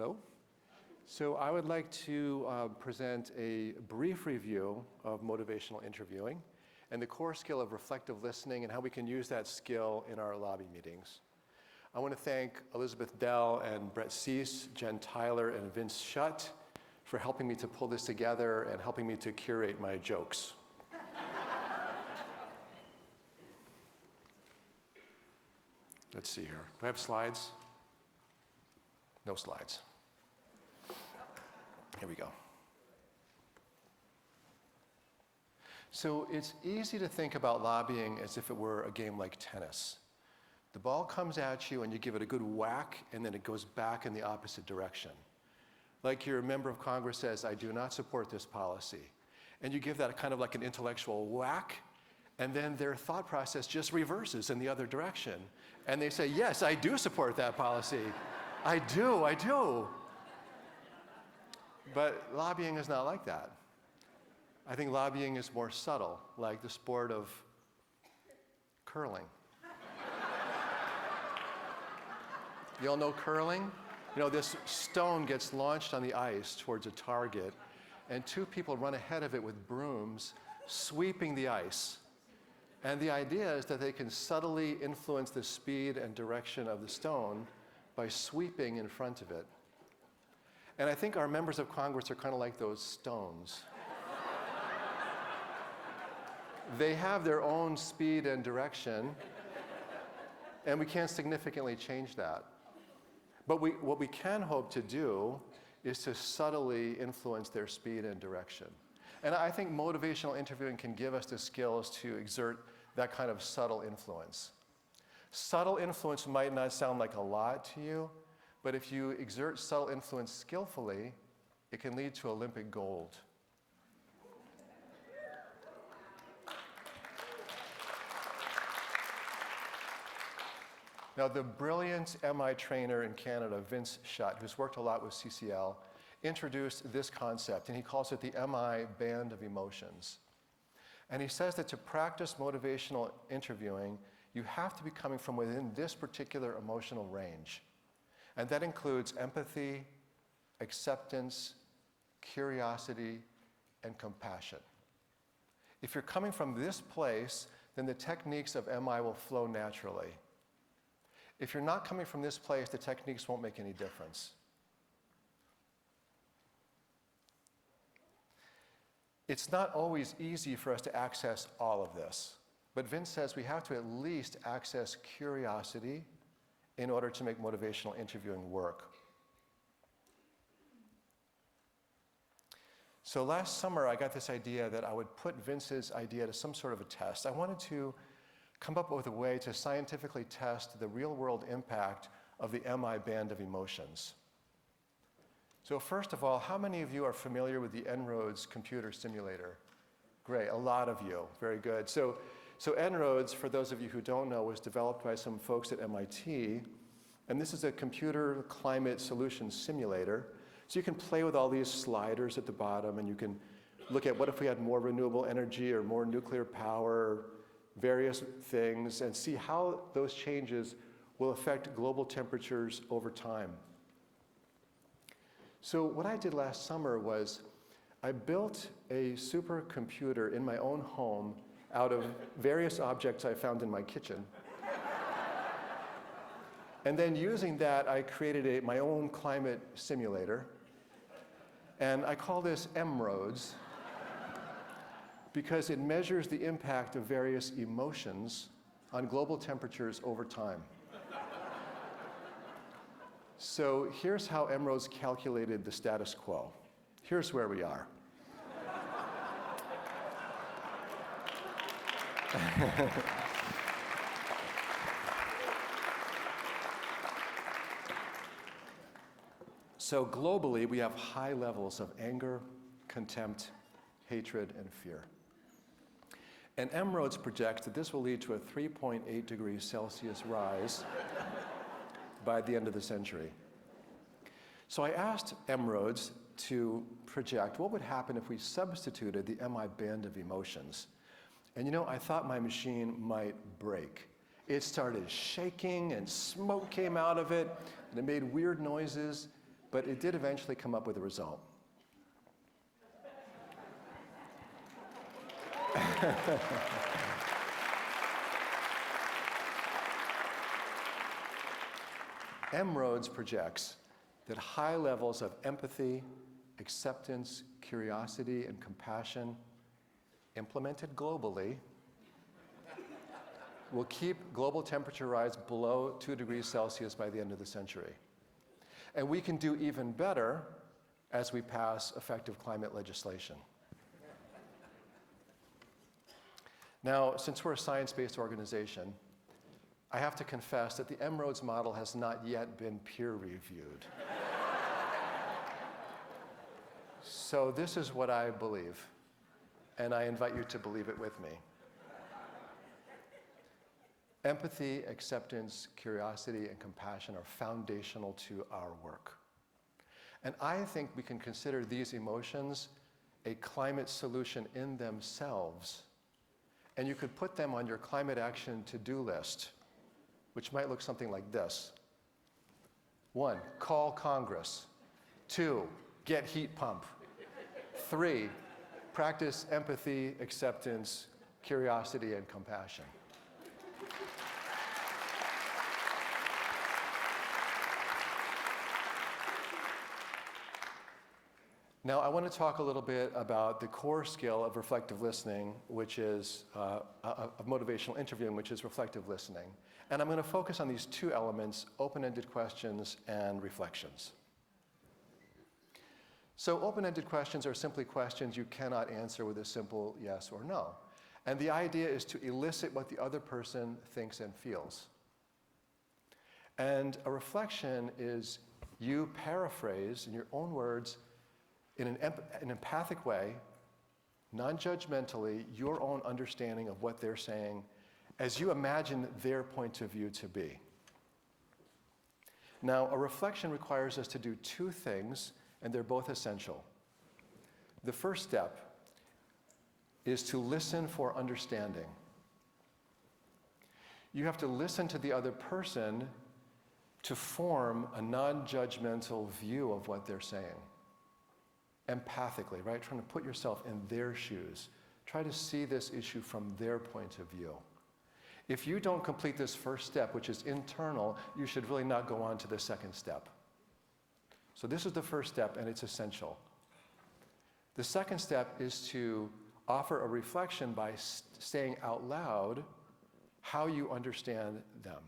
Hello. So I would like to present a brief review of motivational interviewing and the core skill of reflective listening and how we can use that skill in our lobby meetings. I want to thank Elizabeth Dell and Brett Cease, Jen Tyler, and Vince Schutt for helping me to pull this together and helping me to curate my jokes. Let's see here. Do I have slides? No slides. Here we go. So it's easy to think about lobbying as if it were a game like tennis. The ball comes at you and you give it a good whack and then it goes back in the opposite direction. Like your member of Congress says, I do not support this policy. And you give that kind of like an intellectual whack, and then their thought process just reverses in the other direction. And they say, yes, I do support that policy. I do. But lobbying is not like that. I think lobbying is more subtle, like the sport of curling. You all know curling? You know, this stone gets launched on the ice towards a target, and two people run ahead of it with brooms, sweeping the ice. And the idea is that they can subtly influence the speed and direction of the stone by sweeping in front of it. And I think our members of Congress are kind of like those stones. They have their own speed and direction, and we can't significantly change that. But what we can hope to do is to subtly influence their speed and direction. And I think motivational interviewing can give us the skills to exert that kind of subtle influence. Subtle influence might not sound like a lot to you, but if you exert subtle influence skillfully, it can lead to Olympic gold. Now, the brilliant MI trainer in Canada, Vince Schutt, who's worked a lot with CCL, introduced this concept, and he calls it the MI band of emotions. And he says that to practice motivational interviewing, you have to be coming from within this particular emotional range. And that includes empathy, acceptance, curiosity, and compassion. If you're coming from this place, then the techniques of MI will flow naturally. If you're not coming from this place, the techniques won't make any difference. It's not always easy for us to access all of this, but Vince says we have to at least access curiosity in order to make motivational interviewing work. So last summer, I got this idea that I would put Vince's idea to some sort of a test. I wanted to come up with a way to scientifically test the real-world impact of the MI band of emotions. So first of all, how many of you are familiar with the En-ROADS computer simulator? Great, a lot of you, very good. So En-ROADS, for those of you who don't know, was developed by some folks at MIT, and this is a computer climate solutions simulator. So you can play with all these sliders at the bottom, and you can look at what if we had more renewable energy or more nuclear power, various things, and see how those changes will affect global temperatures over time. So what I did last summer was I built a supercomputer in my own home out of various objects I found in my kitchen. And then using that, I created my own climate simulator. And I call this En-ROADS because it measures the impact of various emotions on global temperatures over time. So here's how En-ROADS calculated the status quo. Here's where we are. So globally, we have high levels of anger, contempt, hatred, and fear. And En-ROADS projects that this will lead to a 3.8 degrees Celsius rise by the end of the century. So I asked En-ROADS to project what would happen if we substituted the MI band of emotions. And you know, I thought my machine might break. It started shaking and smoke came out of it, and it made weird noises. but it did eventually come up with a result. M-Roads projects that high levels of empathy, acceptance, curiosity, and compassion, implemented globally, will keep global temperature rise below 2 degrees Celsius by the end of the century. And we can do even better as we pass effective climate legislation. Now, since we're a science-based organization, I have to confess that the M-Roads model has not yet been peer-reviewed. So this is what I believe, and I invite you to believe it with me. Empathy, acceptance, curiosity, and compassion are foundational to our work. And I think we can consider these emotions a climate solution in themselves. And you could put them on your climate action to-do list, which might look something like this. 1, call Congress. 2, get heat pump. 3, practice empathy, acceptance, curiosity, and compassion. Now, I want to talk a little bit about the core skill of reflective listening, which is, of motivational interviewing, which is reflective listening. And I'm going to focus on these 2 elements, open-ended questions and reflections. So open-ended questions are simply questions you cannot answer with a simple yes or no. And the idea is to elicit what the other person thinks and feels. And a reflection is you paraphrase in your own words, in an empathic way, non-judgmentally, your own understanding of what they're saying as you imagine their point of view to be. Now, a reflection requires us to do 2 things, and they're both essential. The first step is to listen for understanding. You have to listen to the other person to form a non-judgmental view of what they're saying. Empathically, right? Trying to put yourself in their shoes. Try to see this issue from their point of view. If you don't complete this first step, which is internal, you should really not go on to the second step. So this is the first step, and it's essential. The second step is to offer a reflection by saying out loud how you understand them,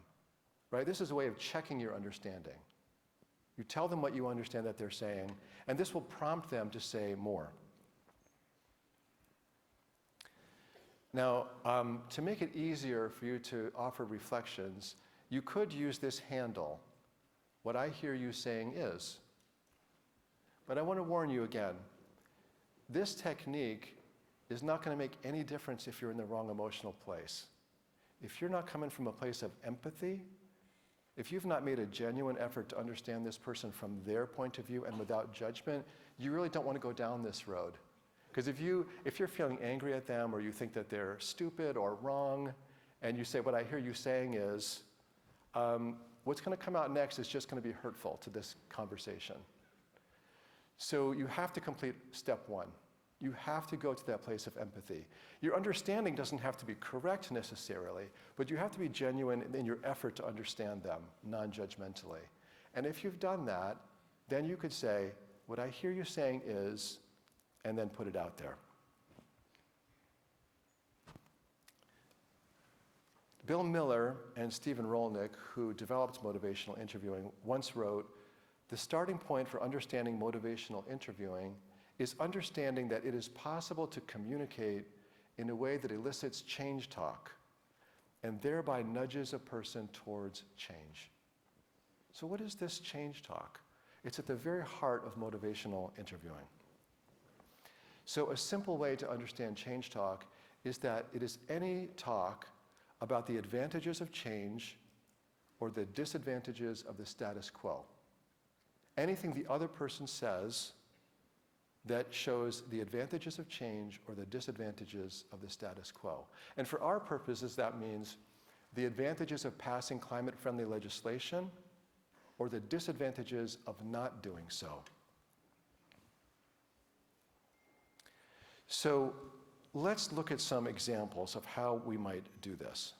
right? This is a way of checking your understanding. You tell them what you understand that they're saying, and this will prompt them to say more. Now, to make it easier for you to offer reflections, you could use this handle, what I hear you saying is. But I want to warn you again, this technique is not going to make any difference if you're in the wrong emotional place. If you're not coming from a place of empathy, if you've not made a genuine effort to understand this person from their point of view and without judgment, you really don't want to go down this road. Because if you're feeling angry at them or you think that they're stupid or wrong, and you say, what I hear you saying is, what's going to come out next is just going to be hurtful to this conversation. So you have to complete step 1. You have to go to that place of empathy. Your understanding doesn't have to be correct necessarily, but you have to be genuine in your effort to understand them non-judgmentally. And if you've done that, then you could say, what I hear you saying is, and then put it out there. Bill Miller and Stephen Rolnick, who developed motivational interviewing, once wrote, the starting point for understanding motivational interviewing is understanding that it is possible to communicate in a way that elicits change talk and thereby nudges a person towards change. So what is this change talk? It's at the very heart of motivational interviewing. So a simple way to understand change talk is that it is any talk about the advantages of change or the disadvantages of the status quo. Anything the other person says that shows the advantages of change or the disadvantages of the status quo. And for our purposes, that means the advantages of passing climate-friendly legislation or the disadvantages of not doing so. So let's look at some examples of how we might do this.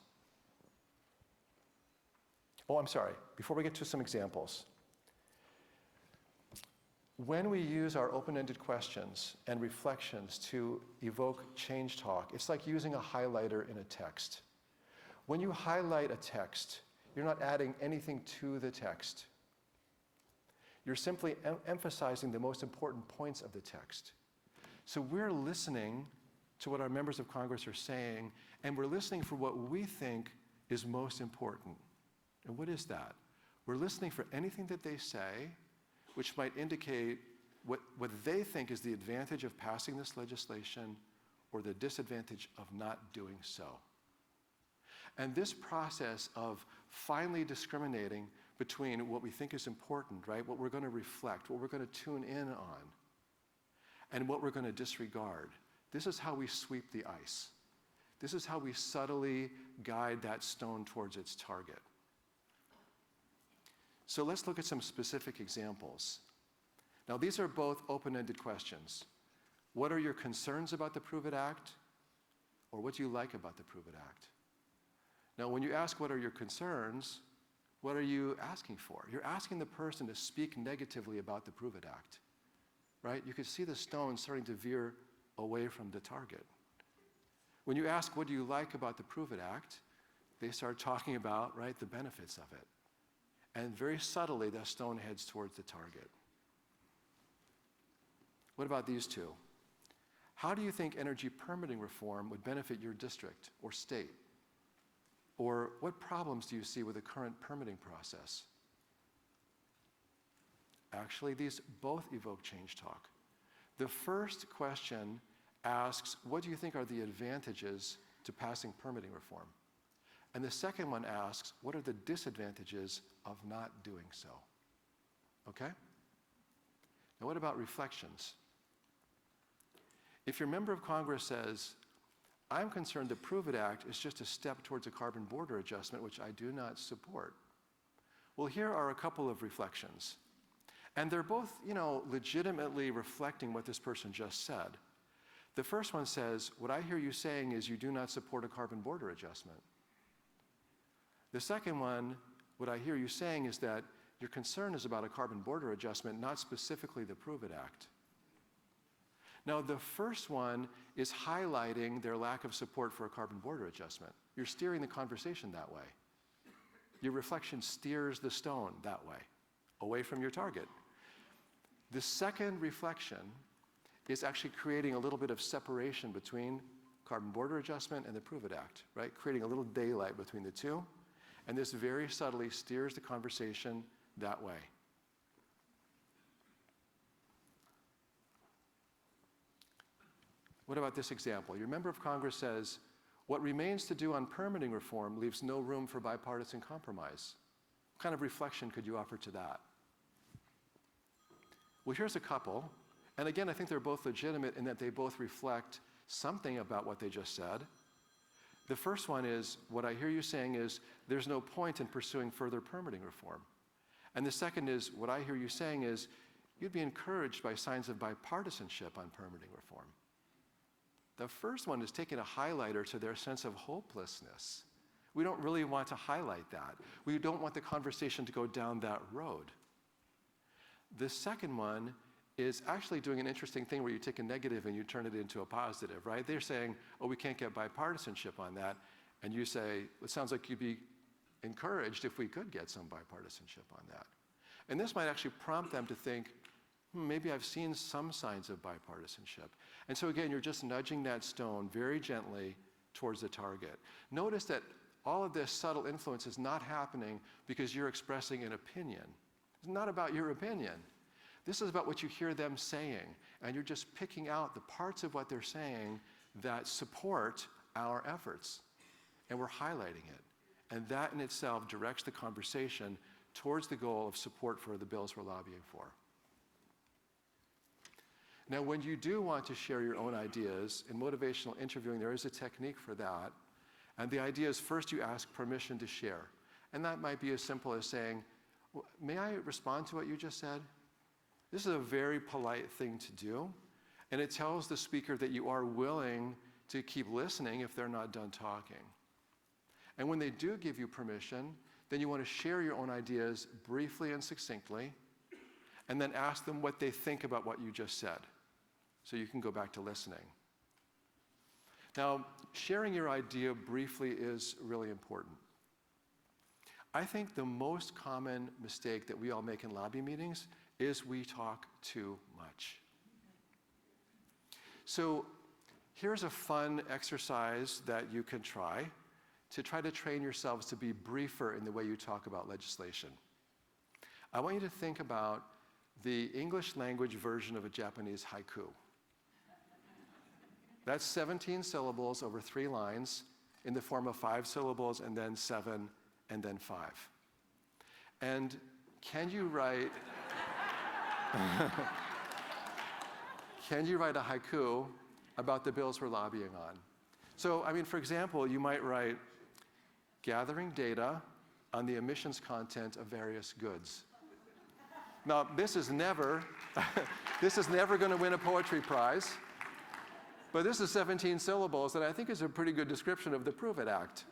Oh, I'm sorry. Before we get to some examples, when we use our open-ended questions and reflections to evoke change talk, it's like using a highlighter in a text. When you highlight a text, you're not adding anything to the text. You're simply emphasizing the most important points of the text. So we're listening to what our members of Congress are saying, and we're listening for what we think is most important. And what is that? We're listening for anything that they say which might indicate what they think is the advantage of passing this legislation or the disadvantage of not doing so. And this process of finally discriminating between what we think is important, right, what we're going to reflect, what we're going to tune in on, and what we're going to disregard, this is how we sweep the ice. This is how we subtly guide that stone towards its target. So let's look at some specific examples. Now, these are both open-ended questions. What are your concerns about the Prove It Act? Or what do you like about the Prove It Act? Now, when you ask what are your concerns, what are you asking for? You're asking the person to speak negatively about the Prove It Act, right? You can see the stone starting to veer away from the target. When you ask what do you like about the Prove It Act, they start talking about, right, the benefits of it. And very subtly, that stone heads towards the target. What about these two? How do you think energy permitting reform would benefit your district or state? Or what problems do you see with the current permitting process? Actually, these both evoke change talk. The first question asks, what do you think are the advantages to passing permitting reform? And the second one asks, what are the disadvantages of not doing so? Okay? Now what about reflections? If your member of Congress says, I'm concerned the Prove It Act is just a step towards a carbon border adjustment, which I do not support. Well, here are a couple of reflections. And they're both, legitimately reflecting what this person just said. The first one says, what I hear you saying is you do not support a carbon border adjustment. The second one, what I hear you saying is that your concern is about a carbon border adjustment, not specifically the Prove It Act. Now, the first one is highlighting their lack of support for a carbon border adjustment. You're steering the conversation that way. Your reflection steers the stone that way, away from your target. The second reflection is actually creating a little bit of separation between carbon border adjustment and the Prove It Act, right? Creating a little daylight between the two. And this very subtly steers the conversation that way. What about this example? Your member of Congress says, what remains to do on permitting reform leaves no room for bipartisan compromise. What kind of reflection could you offer to that? Well, here's a couple. And again, I think they're both legitimate in that they both reflect something about what they just said. The first one is, what I hear you saying is, there's no point in pursuing further permitting reform. And the second is, what I hear you saying is, you'd be encouraged by signs of bipartisanship on permitting reform. The first one is taking a highlighter to their sense of hopelessness. We don't really want to highlight that. We don't want the conversation to go down that road. The second one is actually doing an interesting thing where you take a negative and you turn it into a positive, right? They're saying, oh, we can't get bipartisanship on that. And you say, it sounds like you'd be encouraged if we could get some bipartisanship on that. And this might actually prompt them to think, maybe I've seen some signs of bipartisanship. And so again, you're just nudging that stone very gently towards the target. Notice that all of this subtle influence is not happening because you're expressing an opinion. It's not about your opinion. This is about what you hear them saying, and you're just picking out the parts of what they're saying that support our efforts, and we're highlighting it. And that in itself directs the conversation towards the goal of support for the bills we're lobbying for. Now, when you do want to share your own ideas, in motivational interviewing, there is a technique for that. And the idea is first you ask permission to share. And that might be as simple as saying, May I respond to what you just said? This is a very polite thing to do, and it tells the speaker that you are willing to keep listening if they're not done talking. And when they do give you permission, then you want to share your own ideas briefly and succinctly, and then ask them what they think about what you just said, so you can go back to listening. Now, sharing your idea briefly is really important. I think the most common mistake that we all make in lobby meetings is we talk too much. So here's a fun exercise that you can try to train yourselves to be briefer in the way you talk about legislation. I want you to think about the English language version of a Japanese haiku. That's 17 syllables over 3 lines in the form of 5 syllables and then 7 and then 5. And can you write a haiku about the bills we're lobbying on? So, I mean, for example, you might write, gathering data on the emissions content of various goods. Now, this is never going to win a poetry prize, but this is 17 syllables that I think is a pretty good description of the Prove It Act.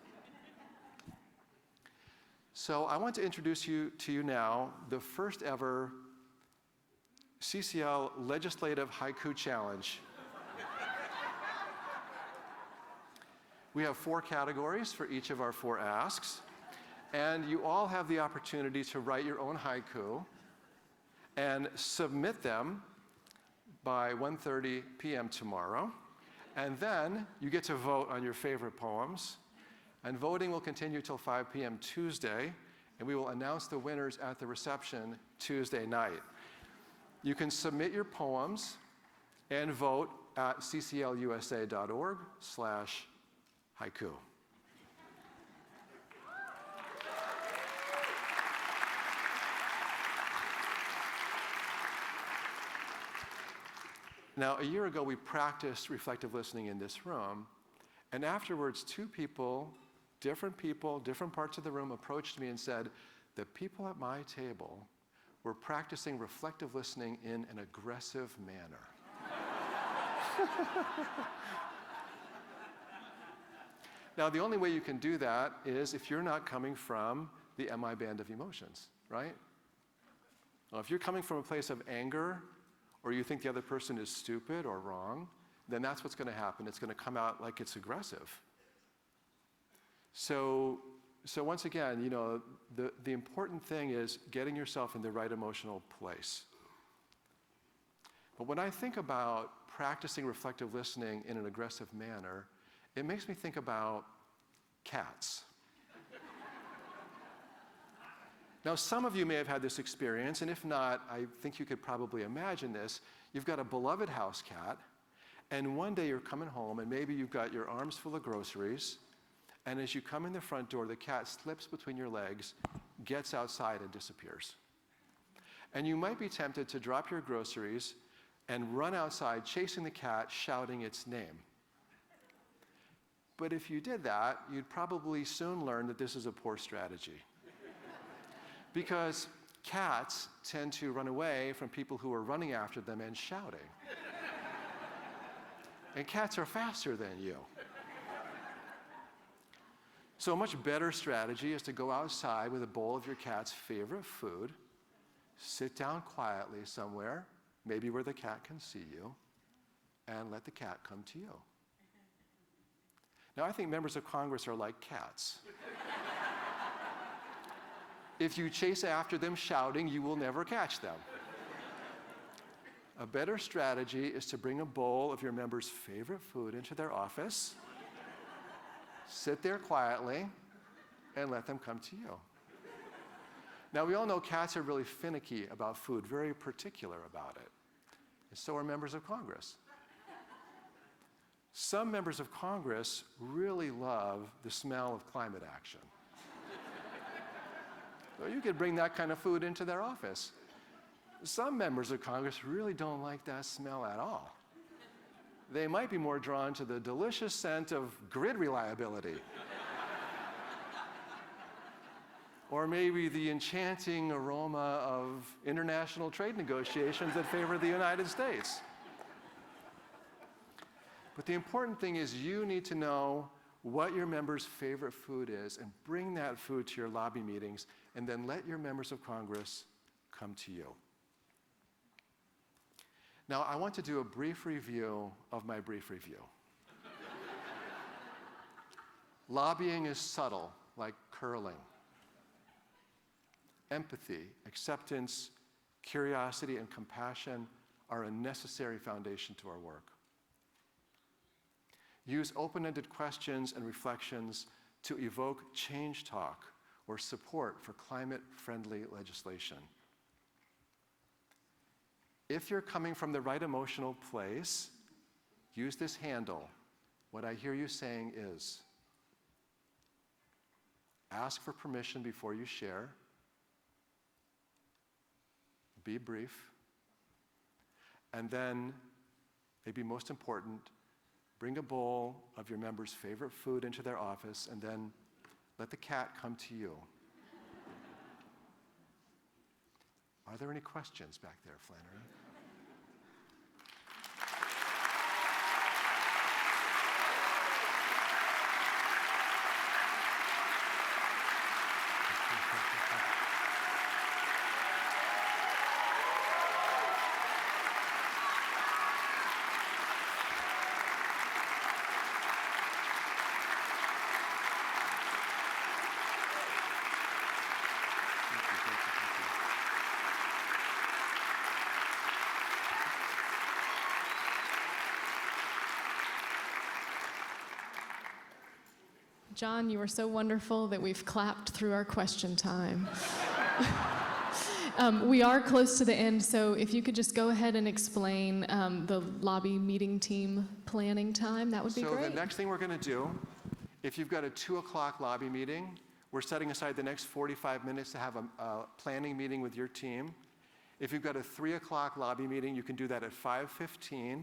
So I want to introduce to you now the first ever CCL Legislative Haiku Challenge. We have 4 categories for each of our 4 asks, and you all have the opportunity to write your own haiku and submit them by 1:30 p.m. tomorrow. And then you get to vote on your favorite poems. And voting will continue till 5 p.m. Tuesday, and we will announce the winners at the reception Tuesday night. You can submit your poems and vote at cclusa.org/haiku. Now, a year ago, we practiced reflective listening in this room, and afterwards, 2 people, different parts of the room, approached me and said, the people at my table were practicing reflective listening in an aggressive manner. Now, the only way you can do that is if you're not coming from the MI band of emotions, right? Well, if you're coming from a place of anger, or you think the other person is stupid or wrong, then that's what's going to happen. It's going to come out like it's aggressive. So once again, you know, the important thing is getting yourself in the right emotional place. But when I think about practicing reflective listening in an aggressive manner, it makes me think about cats. Now, some of you may have had this experience, and if not, I think you could probably imagine this. You've got a beloved house cat, and one day you're coming home, and maybe you've got your arms full of groceries, and as you come in the front door, the cat slips between your legs, gets outside, and disappears. And you might be tempted to drop your groceries and run outside, chasing the cat, shouting its name. But if you did that, you'd probably soon learn that this is a poor strategy. Because cats tend to run away from people who are running after them and shouting. And cats are faster than you. So a much better strategy is to go outside with a bowl of your cat's favorite food, sit down quietly somewhere, maybe where the cat can see you, and let the cat come to you. Now, I think members of Congress are like cats. If you chase after them shouting, you will never catch them. A better strategy is to bring a bowl of your members' favorite food into their office, sit there quietly, and let them come to you. Now, we all know cats are really finicky about food, very particular about it. And so are members of Congress. Some members of Congress really love the smell of climate action. So you could bring that kind of food into their office. Some members of Congress really don't like that smell at all. They might be more drawn to the delicious scent of grid reliability. or maybe the enchanting aroma of international trade negotiations that favor the United States. But the important thing is you need to know what your members' favorite food is and bring that food to your lobby meetings, and then let your members of Congress come to you. Now, I want to do a brief review of my brief review. Lobbying is subtle, like curling. Empathy, acceptance, curiosity, and compassion are a necessary foundation to our work. Use open-ended questions and reflections to evoke change talk or support for climate-friendly legislation. If you're coming from the right emotional place, use this handle. What I hear you saying is, ask for permission before you share. Be brief. And then, maybe most important, bring a bowl of your member's favorite food into their office, and then let the cat come to you. Are there any questions back there, Flannery? John, you were so wonderful that we've clapped through our question time. We are close to the end, so if you could just go ahead and explain the lobby meeting team planning time, that would be great. So the next thing we're going to do, if you've got a 2 o'clock lobby meeting, we're setting aside the next 45 minutes to have a planning meeting with your team. If you've got a 3 o'clock lobby meeting, you can do that at 5:15.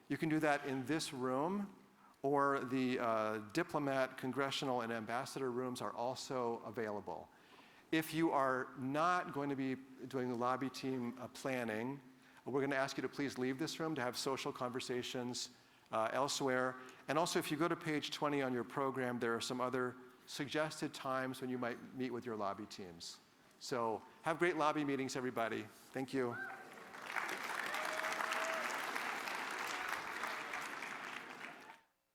You can do that in this room, or the diplomat, congressional, and ambassador rooms are also available. If you are not going to be doing the lobby team planning, we're going to ask you to please leave this room to have social conversations elsewhere. And also, if you go to page 20 on your program, there are some other suggested times when you might meet with your lobby teams. So have great lobby meetings, everybody. Thank you.